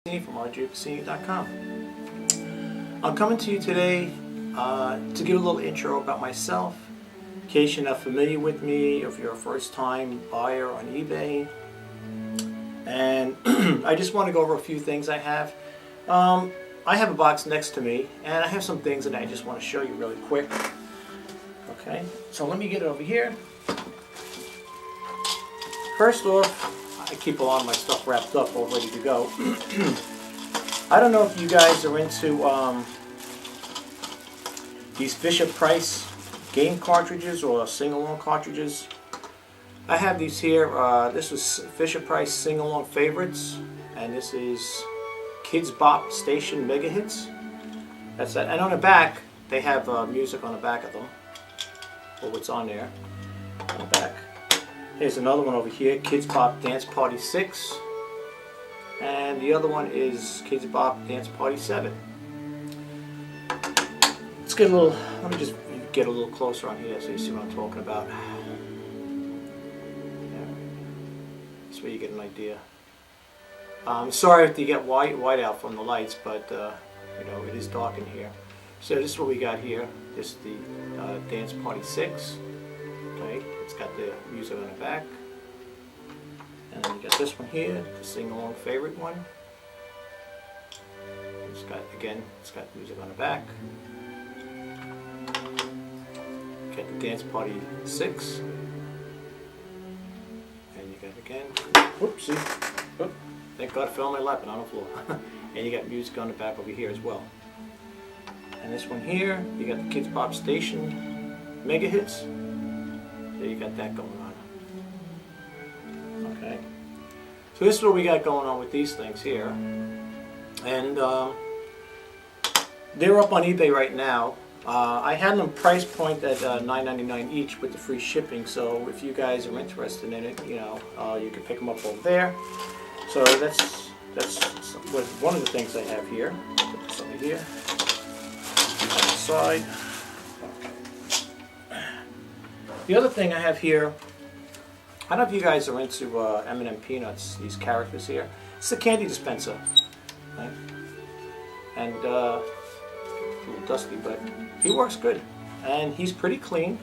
From RJPassini.com. I'm coming to you today to give a little intro about myself, in case you're not familiar with me, if you're a first-time buyer on eBay. And I just want to go over a few things I have. I have a box next to me, and I have some things that I just want to show you really quick. Okay, so let me get it over here. First off, I keep a lot of my stuff wrapped up, all ready to go. I don't know if you guys are into these Fisher-Price game cartridges or sing-along cartridges. I have these here. This was Fisher-Price sing-along favorites, and this is Kidz Bop Station Mega Hits. That's that. And on the back, they have music on the back of them, or what's on there on the back. Here's another one over here, Kidz Bop Dance Party 6. And the other one is Kidz Bop Dance Party 7. Let's get a little, let me just get a little closer on here so you see what I'm talking about. Yeah. This way you get an idea. Sorry if you get white out from the lights, but you know, it is dark in here. So this is what we got here. This is the Dance Party 6. Okay, it's got the music on the back. And then you got this one here, the sing-along favorite one. It's got, again, it's got music on the back. Got the Dance Party 6. And you got, again, whoopsie, whoop, thank God it fell on my lap and on the floor. And you got music on the back over here as well. And this one here, you got the Kidz Bop Station Mega Hits. So you got that going on. Okay. So this is what we got going on with these things here. And they're up on eBay right now. I had them price point at $9.99 each with the free shipping. So if you guys are interested in it, you know, you can pick them up over there. So that's one of the things I have here. Put this over here. On the side. The other thing I have here, I don't know if you guys are into M&M Peanuts, these characters here. It's a candy dispenser. Right? And a little dusty, but he works good. And he's pretty clean.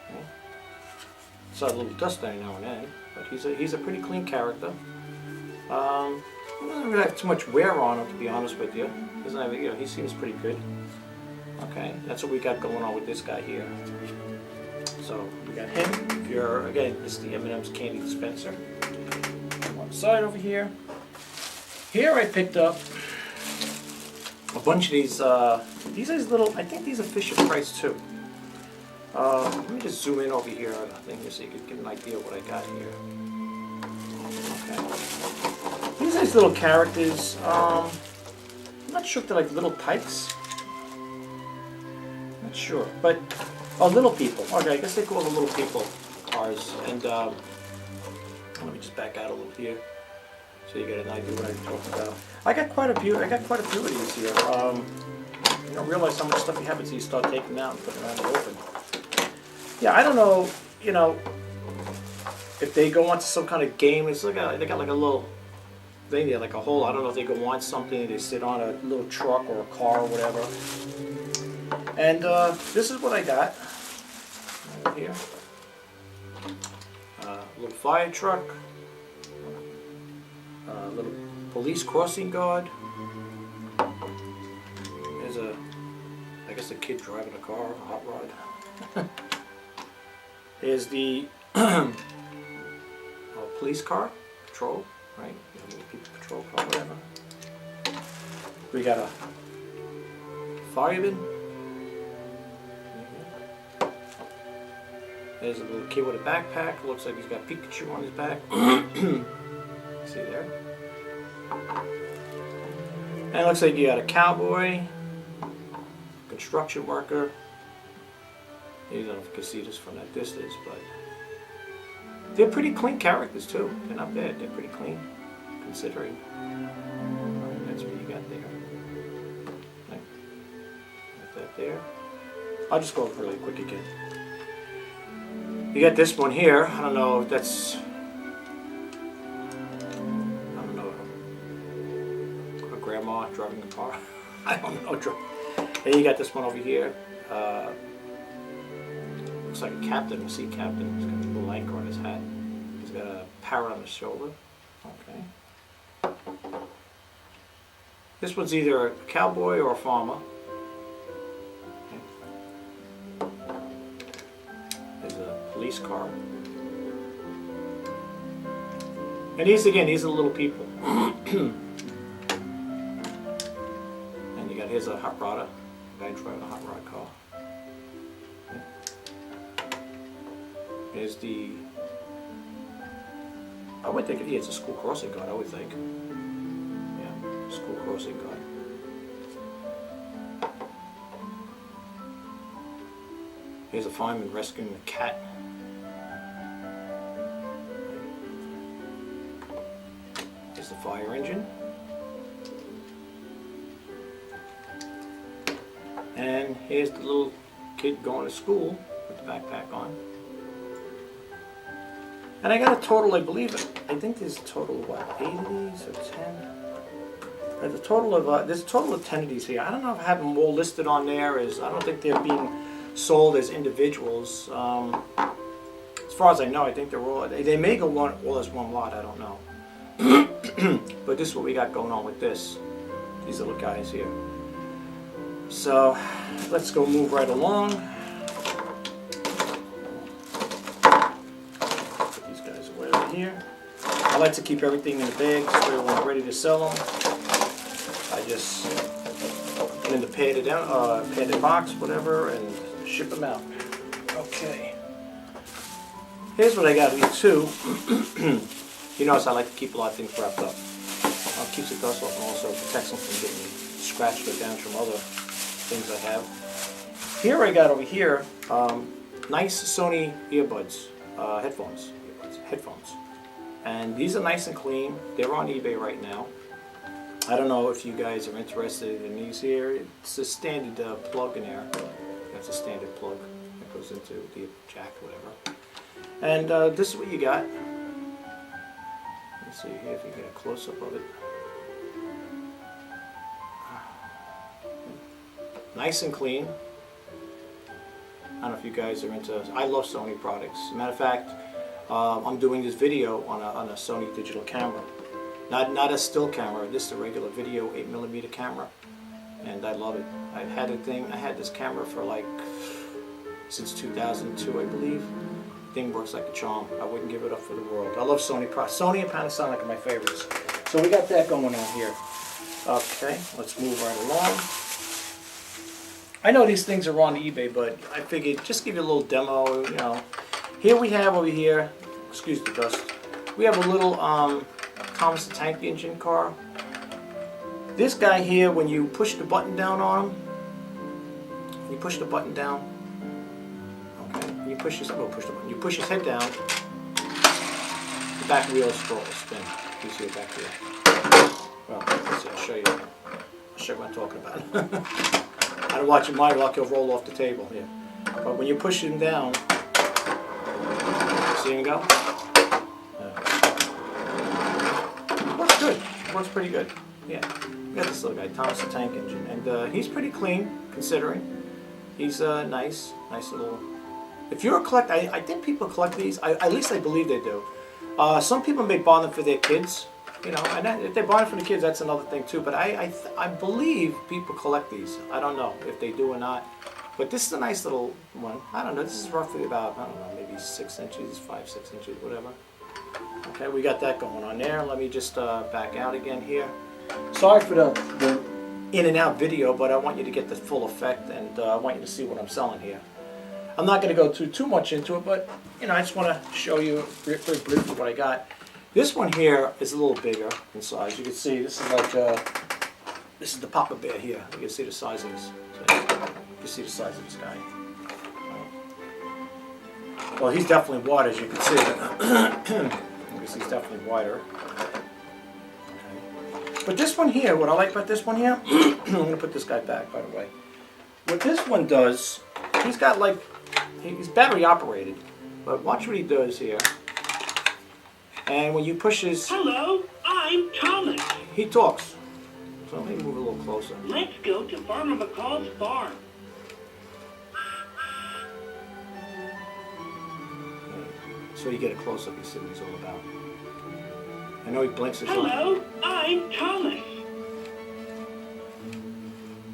Okay. Saw a little dust every now and then, but he's a pretty clean character. He doesn't really have too much wear on him, to be honest with you. Doesn't have, you know, he seems pretty good. Okay, that's what we got going on with this guy here. So we got him. If you're, again, this is the M&M's candy dispenser. One side over here. Here I picked up a bunch of these are little, I think these are Fisher-Price too. Let me just zoom in over here on the thing here so you can get an idea of what I got here. Okay. These are these little characters. I'm not sure if they're like little pikes. Not sure, but little people. Okay, I guess they call them little people cars. And let me just back out a little here, so you get an idea what I'm talking about. I got quite a few of these here. You don't realize how much stuff you have until you start taking them out and putting them out in the open. Yeah, I don't know. You know, if they go onto some kind of game, it's like they got like a little thing there, like a hole. I don't know if they go on something. They sit on a little truck or a car or whatever. And this is what I got over here. A little fire truck, a little police crossing guard. There's I guess a kid driving a car, a hot rod. There's the police car, patrol, right? Patrol car, whatever. We got a fireman. There's a little kid with a backpack. Looks like he's got Pikachu on his back. See there? And it looks like you got a cowboy, construction worker. You don't know if you can see this from that distance, but they're pretty clean characters too. They're not bad. They're pretty clean, considering. That's what you got there. Right. Got that there. I'll just go over really quick again. You got this one here. I don't know if that's grandma driving a car. I don't know. And you got this one over here. Looks like a captain, a sea captain. He's got a little anchor on his hat. He's got a parrot on his shoulder. Okay. This one's either a cowboy or a farmer. Okay. There's a police car. And these are the little people. And you got, here's a hot rodder. Guy driving a hot rod car. Here's the, I would think, it's a school crossing guard, I would think. Yeah, school crossing guard. Here's a fireman rescuing a cat. Here's the fire engine. And here's the little kid going to school with the backpack on. And I got a total, I think there's a total of what, 8 of these or 10? There's a total of, there's a total of 10 of these here. I don't know if I have them all listed on there. I don't think they're being sold as individuals. As far as I know, I think they're all, they may go all as one lot, I don't know. But this is what we got going on with this. These little guys here. So, let's go move right along. Here. I like to keep everything in the bag so when I'm ready to sell them, I just put them in the padded box, whatever, and ship them out. Okay. Here's what I got here too. You notice I like to keep a lot of things wrapped up. Keeps the dust off and also protects them from getting scratched or damaged from other things I have. Here I got over here nice Sony earbuds, headphones. And these are nice and clean. They're on eBay right now. I don't know if you guys are interested in these here. It's a standard plug in there. That's a standard plug that goes into the jack, whatever. And this is what you got. Let's see here if you get a close-up of it. Nice and clean. I don't know if you guys are into. I love Sony products. As a matter of fact, I'm doing this video on a Sony digital camera, not a still camera. This is a regular video 8mm camera, and I love it. I had this camera for like since 2002, I believe. The thing works like a charm. I wouldn't give it up for the world. I love Sony products. Sony and Panasonic are my favorites. So we got that going on here. Okay, let's move right along. I know these things are on eBay, but I figured just give you a little demo, you know. Here we have over here, excuse the dust, we have a little Thomas the Tank Engine car. This guy here, when you push the button down on him, you push the button down, okay, you push his, you push his head down, the back wheel spin. You see it back here. Well, let's see, I'll show you what I'm talking about. I don't watch him my luck, he'll roll off the table here. But when you push him down, see him go? Works good. Works pretty good. Yeah. We got this little guy, Thomas the Tank Engine, and he's pretty clean considering. He's nice little. If you're a collector, I think people collect these. At least I believe they do. Some people may buy them for their kids, you know, and if they buy them for the kids, that's another thing too. But I believe people collect these. I don't know if they do or not. But this is a nice little one. I don't know, this is roughly about, I don't know, maybe 6 inches, 5-6 inches, whatever. Okay, we got that going on there. Let me just back out again here. Sorry for the in and out video, but I want you to get the full effect, and I want you to see what I'm selling here. I'm not going to go too much into it, but you know, I just want to show you very briefly what I got. This one here is a little bigger in size. You can see this is like, this is the Papa Bear here. You can see the size of this. You see the size of this guy. Well, he's definitely wide, as you can see. He's definitely wider. Okay. But this one here, what I like about this one here, I'm going to put this guy back, by the way. What this one does, he's got like, he's battery operated, but watch what he does here. And when you push his... Hello, I'm Thomas. He talks. So let me move a little closer. Let's go to Farmer McCall's farm. So you get a close-up, you see what he's all about. I know he blinks his eye. Hello, I'm Thomas.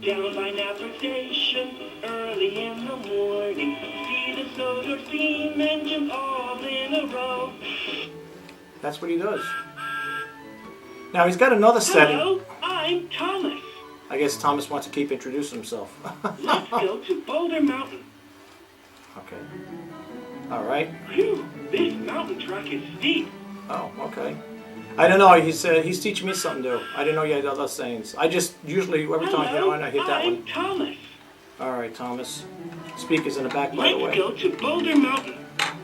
Down by Napa Station, early in the morning, see the soda steam engine all in a row. That's what he does. Now he's got another setting. Hello, I'm Thomas. I guess Thomas wants to keep introducing himself. Let's go to Boulder Mountain. Okay. All right. Phew, this mountain truck is steep. Oh, okay. I don't know. He's teaching me something new. I didn't know you had other sayings. I just usually every time I hit one, I hit that I'm one. Thomas. All right, Thomas. Speakers in the back, by the Let's way. go to Boulder Mountain.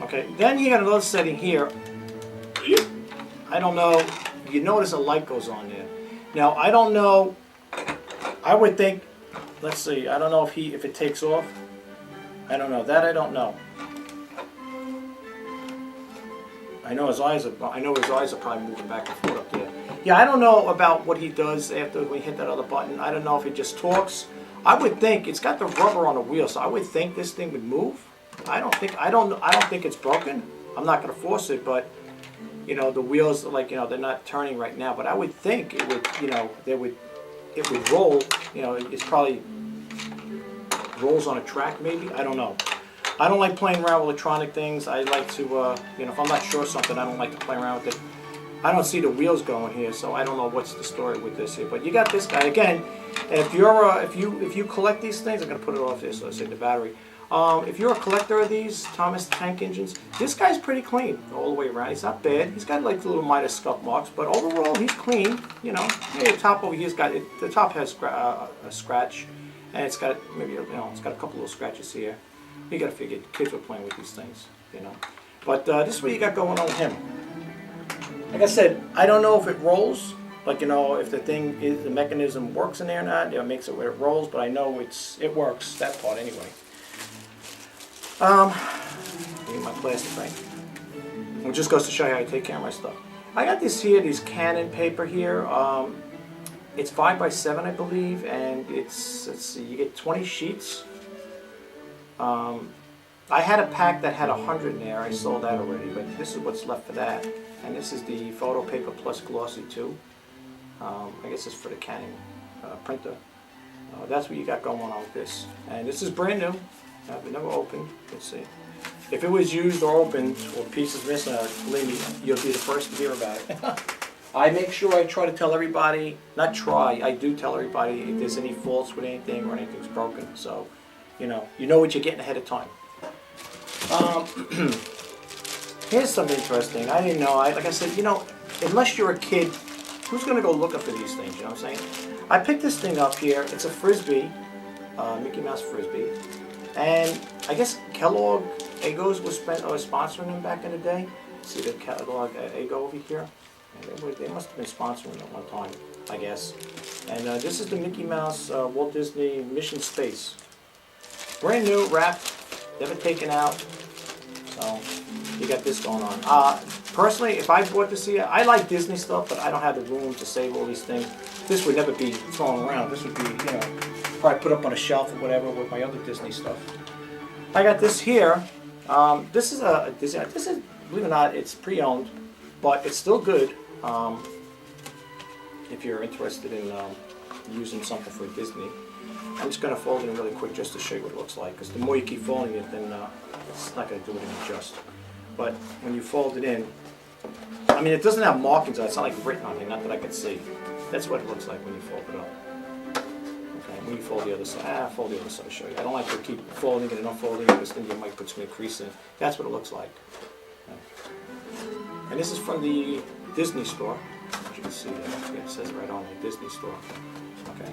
Okay. Then you got another setting here. Phew. I don't know. You notice a light goes on there. Now I don't know. I would think. Let's see. I don't know if it takes off. I don't know. That I don't know. I know his eyes are probably moving back and forth up there. Yeah, I don't know about what he does after we hit that other button. I don't know if it just talks. I would think it's got the rubber on the wheel, so I would think this thing would move. I don't think it's broken. I'm not going to force it, but you know the wheels they're not turning right now. But I would think it would it would roll. You know, it's probably rolls on a track maybe. I don't know. I don't like playing around with electronic things. I like to, if I'm not sure of something, I don't like to play around with it. I don't see the wheels going here, so I don't know what's the story with this here. But you got this guy again. If you collect these things, I'm gonna put it off there so I save the battery. If you're a collector of these Thomas Tank Engines, this guy's pretty clean all the way around. He's not bad. He's got like the little Midas scuff marks, but overall he's clean. You know, the top over here's got the top has a scratch, and it's got maybe it's got a couple little scratches here. You gotta figure kids were playing with these things, you know. But this is what you got going on with him. Like I said, I don't know if it rolls, like if the mechanism works in there or not. It makes it where it rolls, but I know it works that part anyway. Get my plastic thing. It just goes to show you how I take care of my stuff. I got these Canon paper here. It's 5x7, I believe, and let's see, you get 20 sheets. I had a pack that had 100 in there. I sold that already, but this is what's left for that. And this is the photo paper plus glossy too. I guess it's for the Canon printer. That's what you got going on with this. And this is brand new. I've never opened. Let's see. If it was used or opened or pieces missing, believe me, you'll be the first to hear about it. I make sure I try to tell everybody, not try, I do tell everybody if there's any faults with anything or anything's broken. So, you know what you're getting ahead of time. Here's something interesting. I didn't know. Like I said, unless you're a kid, who's going to go looking for these things? You know what I'm saying? I picked this thing up here. It's a Frisbee, Mickey Mouse Frisbee. And I guess Kellogg Eggos was sponsoring them back in the day. See the Kellogg Eggo over here? They must have been sponsoring it one time, I guess. And this is the Mickey Mouse Walt Disney Mission Space. Brand new, wrapped, never taken out. So you got this going on. Personally, if I bought this here, I like Disney stuff, but I don't have the room to save all these things. This would never be thrown around. This would be, probably put up on a shelf or whatever with my other Disney stuff. I got this here. This is a Disney. This is, believe it or not, it's pre-owned, but it's still good. If you're interested in using something for Disney. I'm just going to fold it in really quick just to show you what it looks like, because the more you keep folding it, then it's not going to do it any just. But when you fold it in, I mean, it doesn't have markings on it. It's not like written on it, not that I can see. That's what it looks like when you fold it up. Okay, when you fold the other side, fold the other side to show you. I don't like to keep folding it and unfolding it, because then you might put some crease in. That's what it looks like. Okay. And this is from the Disney store. As you can see there, it says right on the Disney store. Okay.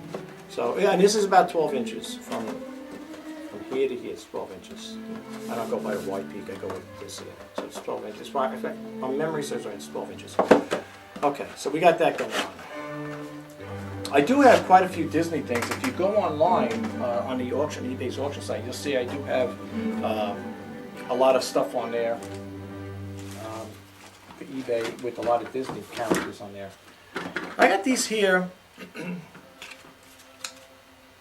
So yeah, and this is about 12 inches from here to here. It's 12 inches. I don't go by a wide peak. I go with this here. So it's 12 inches. In fact, my memory says right, it's 12 inches. Okay, so we got that going on. I do have quite a few Disney things. If you go online on the auction, eBay's auction site, you'll see I do have a lot of stuff on there. eBay with a lot of Disney characters on there. I got these here.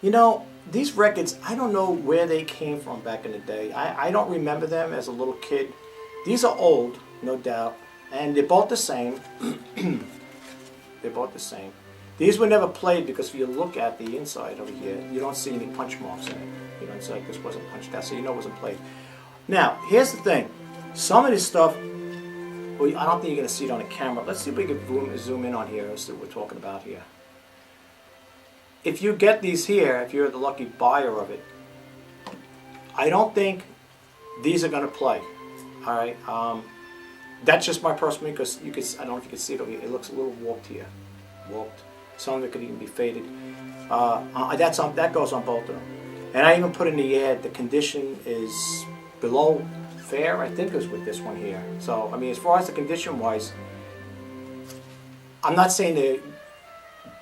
You know, these records, I don't know where they came from back in the day. I don't remember them as a little kid. These are old, no doubt, and they're both the same. They're both the same. These were never played because if you look at the inside over here, you don't see any punch marks in it. You know, it's like this wasn't punched out, so you know it wasn't played. Now, here's the thing. Some of this stuff, well, I don't think you're going to see it on the camera. Let's see if we can zoom in on here and see what we're talking about here. If you get these here, if you're the lucky buyer of it, I don't think these are going to play. All right, that's just my personal, because you could, I don't know if you can see it over here. It looks a little warped here, warped. Some of it could even be faded. That goes on both of them. And I even put in the ad, the condition is below fair, I think, is with this one here. So I mean, as far as the condition wise, I'm not saying they're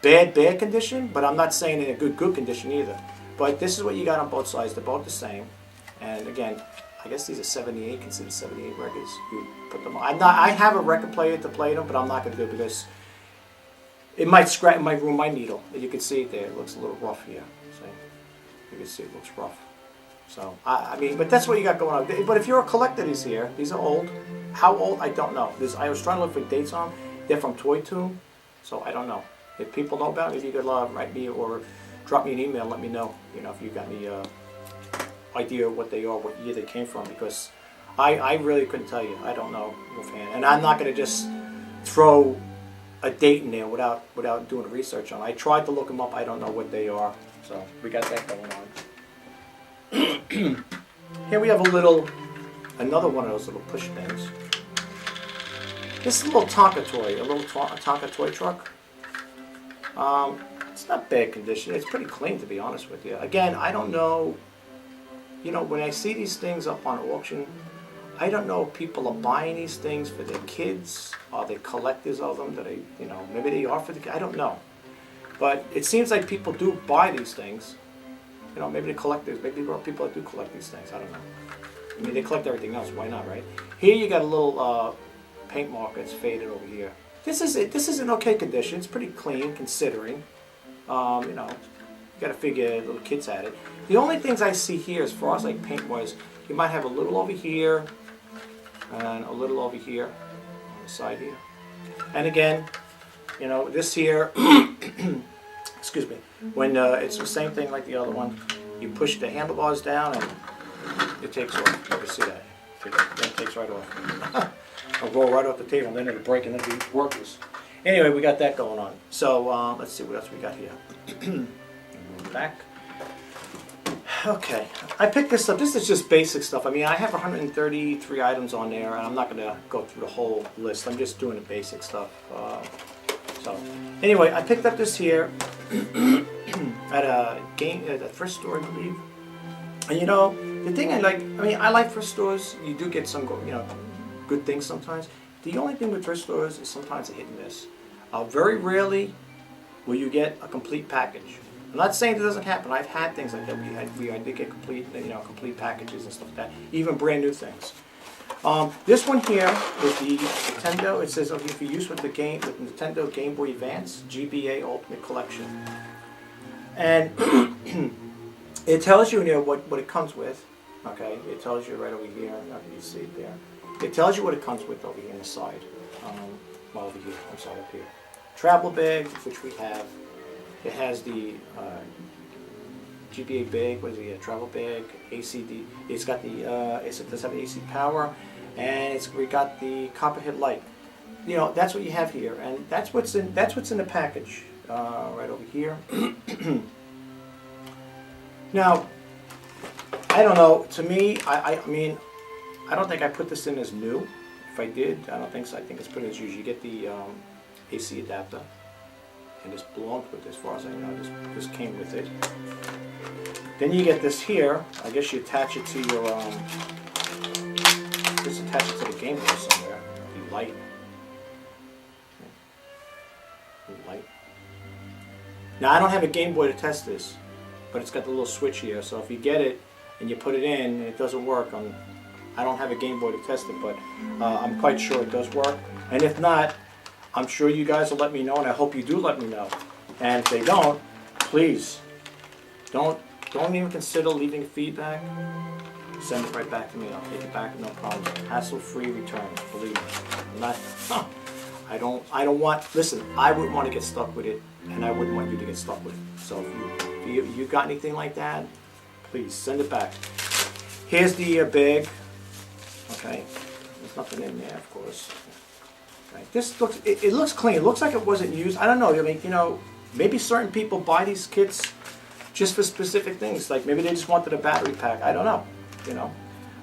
bad condition, but I'm not saying they're good condition either. But this is what you got on both sides. They're both the same. And again, I guess these are 78, considered 78 records. You put them on. I have a record player to play them, but I'm not going to do it because it might scratch, it might ruin my needle. You can see it there. It looks a little rough here. See? You can see it looks rough. So, I mean, but that's what you got going on. But if you're a collector, these are old. How old? I don't know. I was trying to look for dates on them. They're from Toy Tomb, so I don't know. If people know about it, if you could write me or drop me an email, let me know. You know, if you got any idea what they are, what year they came from, because I really couldn't tell you. I don't know offhand, and I'm not going to just throw a date in there without doing research on it. I tried to look them up. I don't know what they are, so we got that going on. Here we have another one of those little push things. This is a little Tonka toy, a Tonka toy truck. It's not bad condition. It's pretty clean, to be honest with you. Again, I don't know. You know, when I see these things up on auction, I don't know if people are buying these things for their kids. Are they collectors of them? Do they, you know, maybe they are for the kids. I don't know. But it seems like people do buy these things. You know, maybe the collectors, maybe there are people that do collect these things. I don't know. I mean, they collect everything else. Why not, right? Here you got a little paint mark that's faded over here. This is an okay condition. It's pretty clean considering. You know, you got to figure little kids had it. The only things I see here, as far as like paint wise, you might have a little over here and a little over here on the side here. And again, you know, this here. Excuse me. When it's the same thing like the other one, you push the handlebars down and it takes off. You can see that. It takes right off. It'll roll right off the table and then it'll break and it'll be worthless. Anyway, we got that going on. So let's see what else we got here. Move back. Okay, I picked this up. This is just basic stuff. I mean, I have 133 items on there, and I'm not going to go through the whole list. I'm just doing the basic stuff. So anyway, I picked up this here at a thrift store, I believe. And you know, the thing I like thrift stores. You do get some, you know, good things sometimes. The only thing with thrift stores is sometimes a hit and miss. Very rarely will you get a complete package. I'm not saying it doesn't happen. I've had things like that. I did get complete packages and stuff like that, even brand new things. This one here is the Nintendo. It says for use with the Nintendo Game Boy Advance GBA Ultimate Collection, and it tells you, what it comes with. Okay, it tells you right over here. You see it there. It tells you what it comes with over here on the side. Well, over here. I'm sorry, up here. Travel bag, which we have. It has the GBA bag, what is it, travel bag, ACD. It's got the, it does have AC power, and we got the Copperhead light. You know, that's what you have here, and that's what's in the package, right over here. Now, I don't know. To me, I mean, I don't think I put this in as new. If I did, I don't think so. I think it's put in as usual. You get the AC adapter. And this belonged with it, as far as I know. This came with it. Then you get this here. I guess you attach it to your just attach it to the Game Boy somewhere. The light. The light. Now I don't have a Game Boy to test this, but it's got the little switch here. So if you get it and you put it in and it doesn't work, I don't have a Game Boy to test it, but I'm quite sure it does work. And if not, I'm sure you guys will let me know, and I hope you do let me know. And if they don't, please Don't even consider leaving feedback. Send it right back to me. I'll take it back, no problem. Hassle-free returns. Believe me. I'm not. I don't want. Listen, I wouldn't want to get stuck with it, and I wouldn't want you to get stuck with it. So if you got anything like that, please send it back. Here's the bag. Okay, there's nothing in there, of course. Okay. This looks. It looks clean. It looks like it wasn't used. I don't know. I mean, you know, maybe certain people buy these kits just for specific things. Like maybe they just wanted a battery pack. I don't know. You know.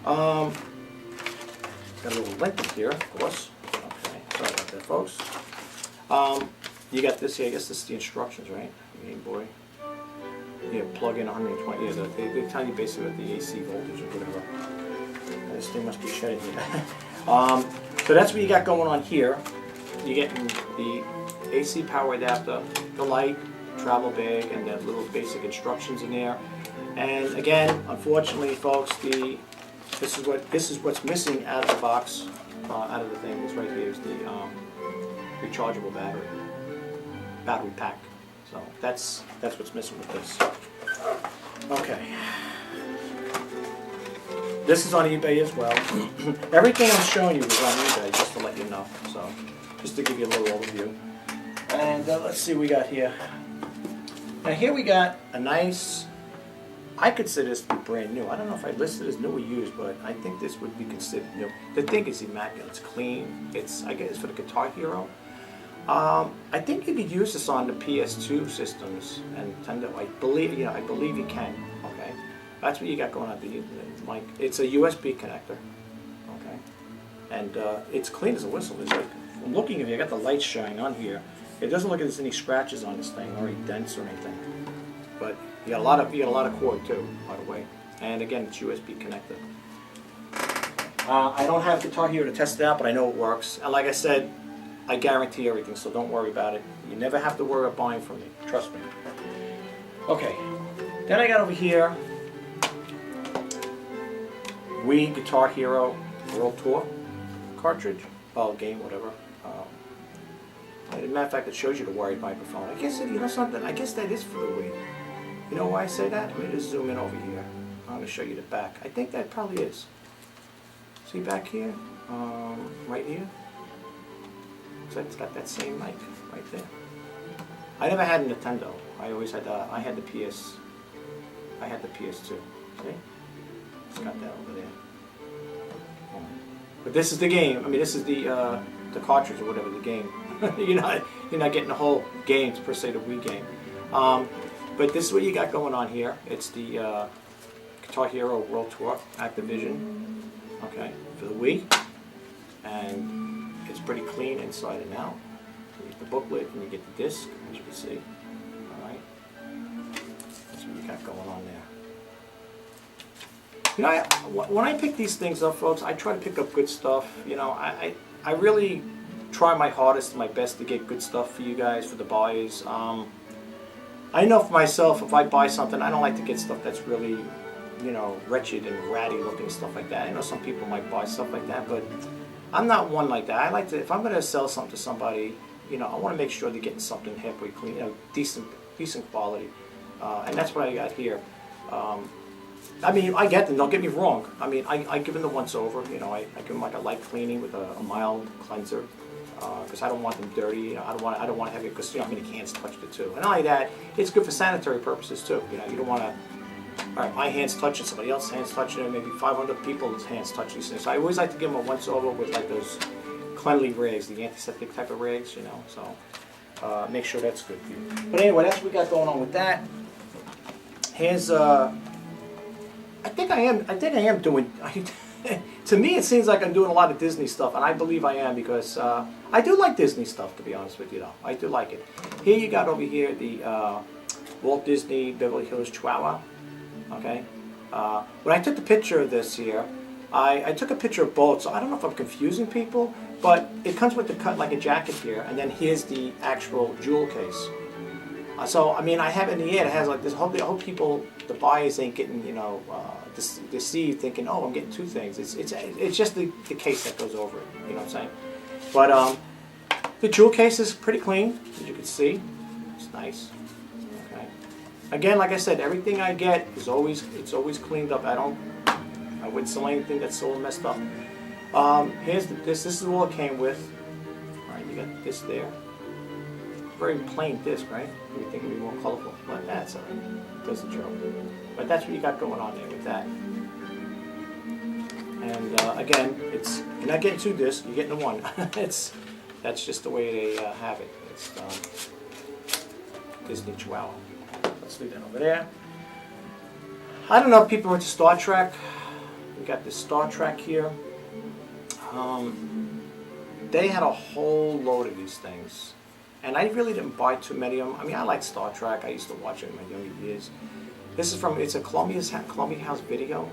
Got a little link in here, of course. Okay, sorry about that, folks. You got this here. I guess this is the instructions, right? Game Boy. Yeah, plug in 120. Yeah, they tell you basically what the AC voltage or whatever. This thing must be shutting here. So that's what you got going on here. You're getting the AC power adapter, the light, travel bag, and the little basic instructions in there. And again, unfortunately, folks, this is what's missing out of the box, out of the thing. This right here is the rechargeable battery pack. So that's what's missing with this. Okay. This is on eBay as well. Everything I'm showing you is on eBay, just to let you know. So, just to give you a little overview. And let's see what we got here. Now here we got a nice, I consider this to be brand new. I don't know if I listed as new or used, but I think this would be considered new. The thing is immaculate. It's clean. I guess it's for the Guitar Hero. I think you could use this on the PS2 systems and Nintendo. I believe you can. Okay, that's what you got going on. It's a USB connector. Okay, and it's clean as a whistle. It's like, I'm looking at it. I got the lights shining on here. It doesn't look like there's any scratches on this thing or any dents or anything. But you got a lot of cord too, by the way. And again, it's USB connected. I don't have Guitar Hero to test it out, but I know it works. And like I said, I guarantee everything, so don't worry about it. You never have to worry about buying from me. Trust me. Okay. Then I got over here Wii Guitar Hero World Tour cartridge. Oh, game, whatever. As a matter of fact, it shows you the wired microphone. I guess, you know something? I guess that is for the Wii. You know why I say that? Let me just zoom in over here. I'm going to show you the back. I think that probably is. See back here? Right here? So it's got that same mic right there. I never had a Nintendo. I always had I had the PS2. See? It's got that over there. But this is the game. I mean, this is the cartridge or whatever, the game. you're not getting the whole game per se, the Wii game. But this is what you got going on here. It's the Guitar Hero World Tour Activision. Okay, for the Wii, and it's pretty clean inside and out. You get the booklet and you get the disc, as you can see. All right, that's what you got going on there. You know, when I pick these things up, folks, I try to pick up good stuff. You know, I really try my hardest and my best to get good stuff for you guys, for the buyers. I know for myself, if I buy something, I don't like to get stuff that's really, you know, wretched and ratty looking, stuff like that. I know some people might buy stuff like that, but I'm not one like that. I like to, if I'm going to sell something to somebody, you know, I want to make sure they're getting something halfway clean, you know, decent quality. And that's what I got here. I mean, I get them, don't get me wrong. I mean, I give them the once over, you know, I give them like a light cleaning with a mild cleanser. Because I don't want them dirty, you know, I don't want to have it, because you know how many hands touched it too. And not only that, it's good for sanitary purposes too. You know, you don't want to, all right, my hands touch it, somebody else's hands touch it, maybe 500 people's hands touch these things. So I always like to give them a once over with like those cleanly rags, the antiseptic type of rags, you know. So make sure that's good for you. But anyway, that's what we got going on with that. Here's I think I am doing. To me, it seems like I'm doing a lot of Disney stuff, and I believe I am, because I do like Disney stuff, to be honest with you, though. I do like it. Here you got over here the Walt Disney Beverly Hills Chihuahua. Okay. When I took the picture of this here, I took a picture of both, so I don't know if I'm confusing people, but it comes with the cut like a jacket here, and then here's the actual jewel case. So, I mean, I have it in the end. It has like this. I hope people, the buyers, ain't getting, you know, deceived, thinking, oh, I'm getting two things. It's just the case that goes over it. You know what I'm saying? But the jewel case is pretty clean, as you can see. It's nice. Okay. Again, like I said, everything I get is always cleaned up. I wouldn't sell anything that's so messed up. Here's this. This is all it came with. All right, you got this there. Very plain disc, right? You think it'd be more colorful, but that's all right. Does the job. But that's what you got going on there with that. And again, you're not getting 2 discs. You're getting the 1. That's just the way they have it. It's Disney Chihuahua. Let's leave that over there. I don't know if people are into Star Trek. We got this Star Trek here. They had a whole load of these things. And I really didn't buy too many of them. I mean, I like Star Trek. I used to watch it in my younger years. This is it's a Columbia House video.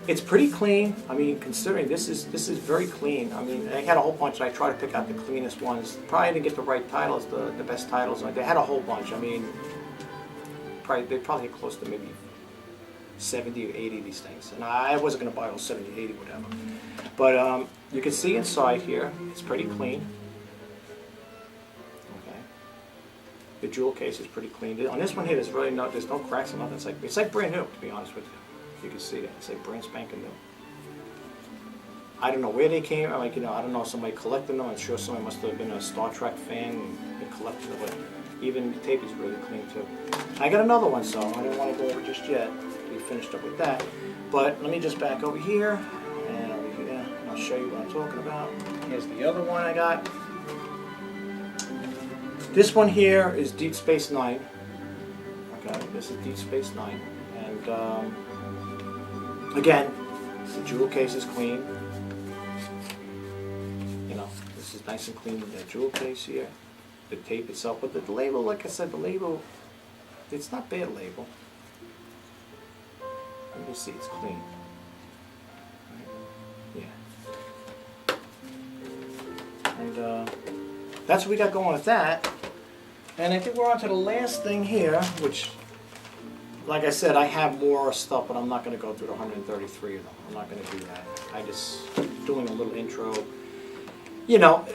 It's pretty clean. I mean, considering this is very clean. I mean, I had a whole bunch. I tried to pick out the cleanest ones. Probably didn't get the right titles, the best titles. They had a whole bunch. I mean, they probably get close to maybe 70 or 80 of these things. And I wasn't going to buy all 70, 80, whatever. But you can see inside here, it's pretty clean. Okay. The jewel case is pretty clean. On this one here, there's no cracks or nothing. It's like brand new, to be honest with you. You can see that. It's like brand spanking new. I don't know where they came. I don't know if somebody collected them. I'm sure somebody must have been a Star Trek fan and collected them. But even the tape is really clean too. I got another one, so I didn't want to go over just yet. We finished up with that. But let me just back over here and over here, and I'll show you what I'm talking about. Here's the other one I got. This one here is Deep Space Nine. Okay, this is Deep Space Nine, and again, the jewel case is clean. You know, this is nice and clean with that jewel case here. The tape itself, but the label, like I said, the label, it's not bad label. You can see it's clean. Yeah. And that's what we got going with that. And I think we're on to the last thing here, which, like I said, I have more stuff, but I'm not going to go through the 133 of them. I'm not going to do that. I just doing a little intro. You know,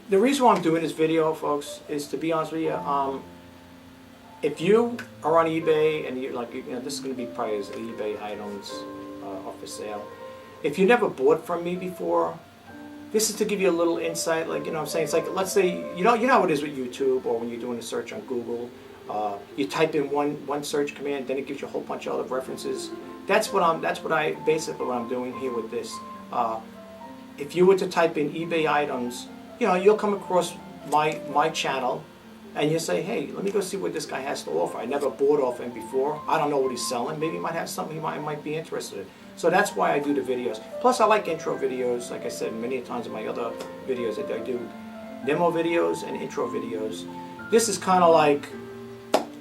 the reason why I'm doing this video, folks, is to be honest with you. If you are on eBay and you're like, this is going to be probably as eBay items off for sale. If you never bought from me before, this is to give you a little insight. Like, what I'm saying, it's like, let's say, you know how it is with YouTube or when you're doing a search on Google. You type in one search command, then it gives you a whole bunch of other references. That's what I'm doing here with this. If you were to type in eBay items, you'll come across my channel, and you say, hey, let me go see what this guy has to offer. I never bought off him before. I don't know what he's selling. Maybe he might have something I might be interested in. So that's why I do the videos. Plus, I like intro videos. Like I said many times in my other videos, I do demo videos and intro videos. This is kind of like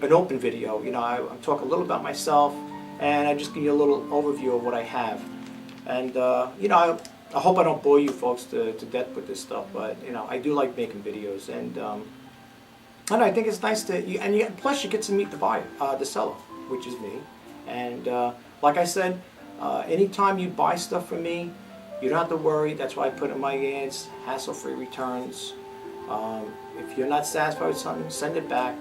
an open video. I talk a little about myself, and I just give you a little overview of what I have. And I hope I don't bore you folks to death with this stuff, but I do like making videos, and I think it's nice to plus you get to meet the buyer, the seller, which is me. And like I said, anytime you buy stuff from me, you don't have to worry. That's why I put in my ads, hassle-free returns. If you're not satisfied with something, send it back.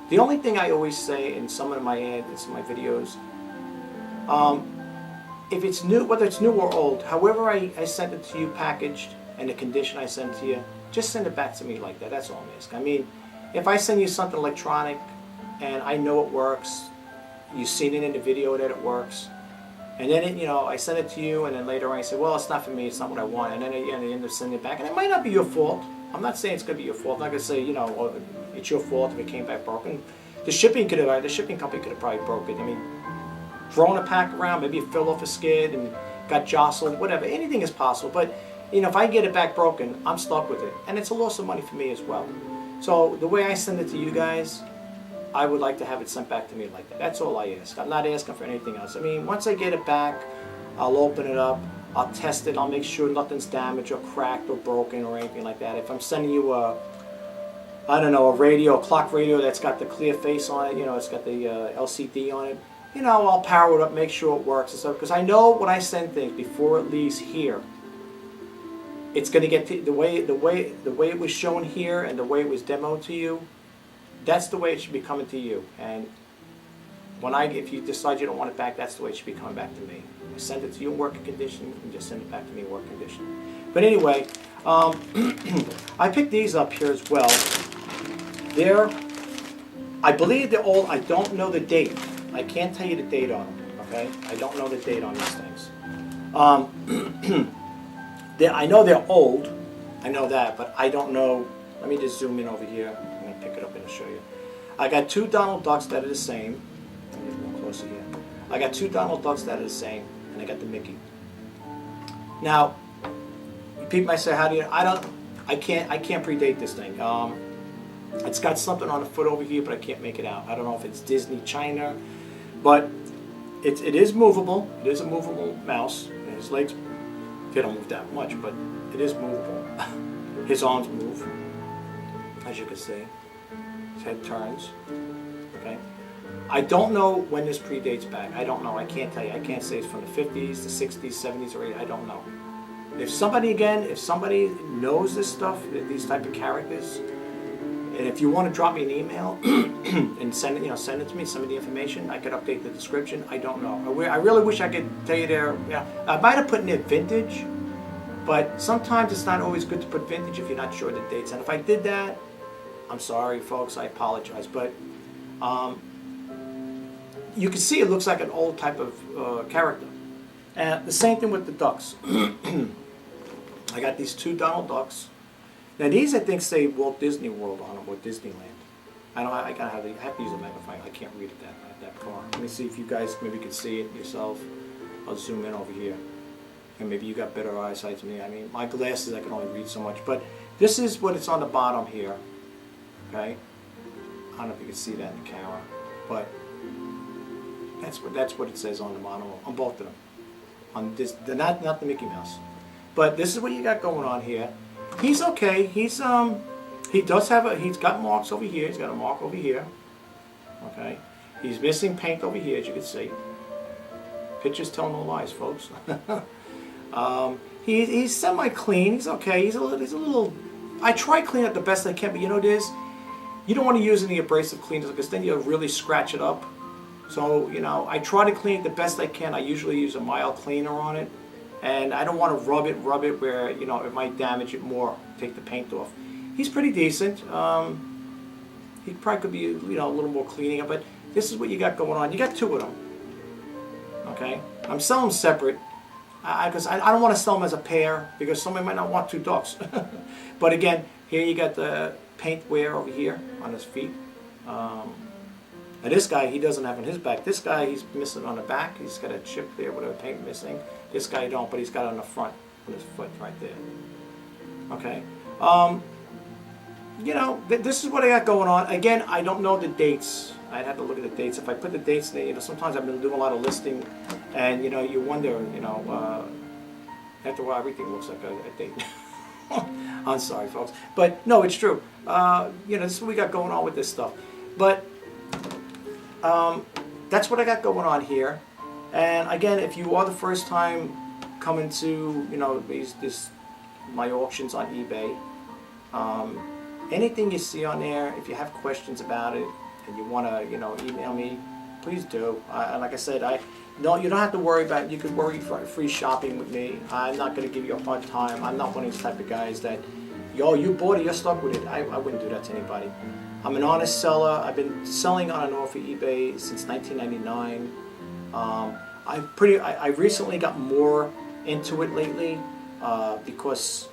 The only thing I always say in some of my ads, in my videos, if it's new, whether it's new or old, however I send it to you packaged and the condition I send to you, just send it back to me like that. That's all I'm asking. I mean, if I send you something electronic and I know it works, you've seen it in the video that it works, and then I send it to you, and then later on I say, well, it's not for me, it's not what I want, and then I end up sending it back, and it might not be your fault. I'm not saying it's going to be your fault. I'm not going to say, it's your fault if it came back broken. The shipping company could have probably broke it. I mean, throwing a pack around, maybe it fell off a skid and got jostled, whatever. Anything is possible. But, if I get it back broken, I'm stuck with it. And it's a loss of money for me as well. So the way I send it to you guys, I would like to have it sent back to me like that. That's all I ask. I'm not asking for anything else. I mean, once I get it back, I'll open it up. I'll test it. I'll make sure nothing's damaged or cracked or broken or anything like that. If I'm sending you a clock radio that's got the clear face on it, it's got the LCD on it, I'll power it up, make sure it works and stuff. Because I know when I send things before it leaves here, it's going to get the way it was shown here and the way it was demoed to you. That's the way it should be coming to you. And if you decide you don't want it back, that's the way it should be coming back to me. I send it to you in working condition, and just send it back to me in working condition. But anyway, I picked these up here as well. I believe they're old. I don't know the date. I can't tell you the date on them, okay? I don't know the date on these things. I know they're old. I know that, but I don't know. Let me just zoom in over here. I'm going to pick it up and show you. I got 2 Donald Ducks that are the same. Let me get a little closer here. I got 2 Donald Ducks that are the same, and I got the Mickey. Now, people might say, how do you, I can't predate this thing. It's got something on the foot over here, but I can't make it out. I don't know if it's Disney China, but it is movable. It is a movable mouse. And his legs, they don't move that much, but it is movable. His arms move, as you can see. His head turns. Okay. I don't know when this predates back. I don't know. I can't tell you. I can't say it's from the 50s, the 60s, 70s, or 80s. I don't know. If somebody knows this stuff, these type of characters, and if you want to drop me an email and send it to me, send me the information, I could update the description. I don't know. I really wish I could tell you there. Yeah, I might have put in there vintage, but sometimes it's not always good to put vintage if you're not sure the dates. And if I did that, I'm sorry, folks. I apologize, but you can see it looks like an old type of character. And the same thing with the ducks. I got these 2 Donald Ducks. Now these I think say Walt Disney World on them, or Disneyland. I have to use a magnifying. I can't read it that far. Let me see if you guys maybe can see it yourself. I'll zoom in over here. And maybe you got better eyesight than me. I mean, my glasses, I can only read so much. But this is what it's on the bottom here. Okay? I don't know if you can see that in the camera. But that's what it says on the bottom, on both of them. On this, not the Mickey Mouse. But this is what you got going on here. He's okay. He's he's got marks over here. He's got a mark over here. Okay. He's missing paint over here, as you can see. Pictures tell no lies, folks. He's semi-clean. He's okay. He's a little. I try to clean it the best I can, but you know this. You don't want to use any abrasive cleaners because then you'll really scratch it up. So I try to clean it the best I can. I usually use a mild cleaner on it. And I don't want to rub it where, it might damage it more, take the paint off. He's pretty decent. He probably could be, a little more cleaning up, but this is what you got going on. You got 2 of them. Okay? I'm selling them separate because I don't want to sell them as a pair because somebody might not want 2 ducks. But again, here you got the paint wear over here on his feet. Now this guy, he doesn't have on his back. This guy, he's missing on the back. He's got a chip there, whatever, paint missing. This guy don't, but he's got it on the front, on his foot right there. Okay. This is what I got going on. Again, I don't know the dates. I'd have to look at the dates. If I put the dates there, sometimes I've been doing a lot of listing, and you wonder, after a while everything looks like a date. I'm sorry, folks, but no, it's true. This is what we got going on with this stuff. But that's what I got going on here. And again, if you are the first time coming to my auctions on eBay, anything you see on there, if you have questions about it and you want to email me, please do. Like I said, you don't have to worry about it. You could worry for free shopping with me. I'm not going to give you a hard time. I'm not one of these type of guys that, you bought it, you're stuck with it. I wouldn't do that to anybody. I'm an honest seller. I've been selling on and off of eBay since 1999. I recently got more into it lately because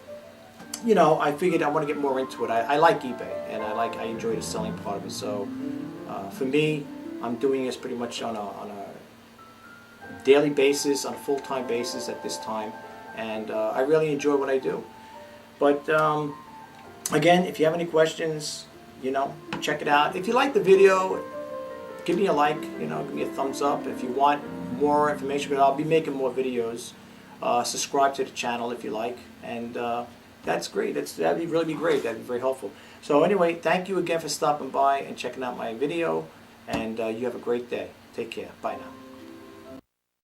I figured I want to get more into it. I like eBay and I enjoy the selling part of it. So for me, I'm doing this pretty much on a daily basis, on a full-time basis at this time, and I really enjoy what I do. But again, if you have any questions, check it out. If you like the video, give me a like, give me a thumbs up. If you want more information, but I'll be making more videos. Subscribe to the channel if you like, and that's great. That'd really be great. That'd be very helpful. So anyway, thank you again for stopping by and checking out my video, and you have a great day. Take care. Bye now.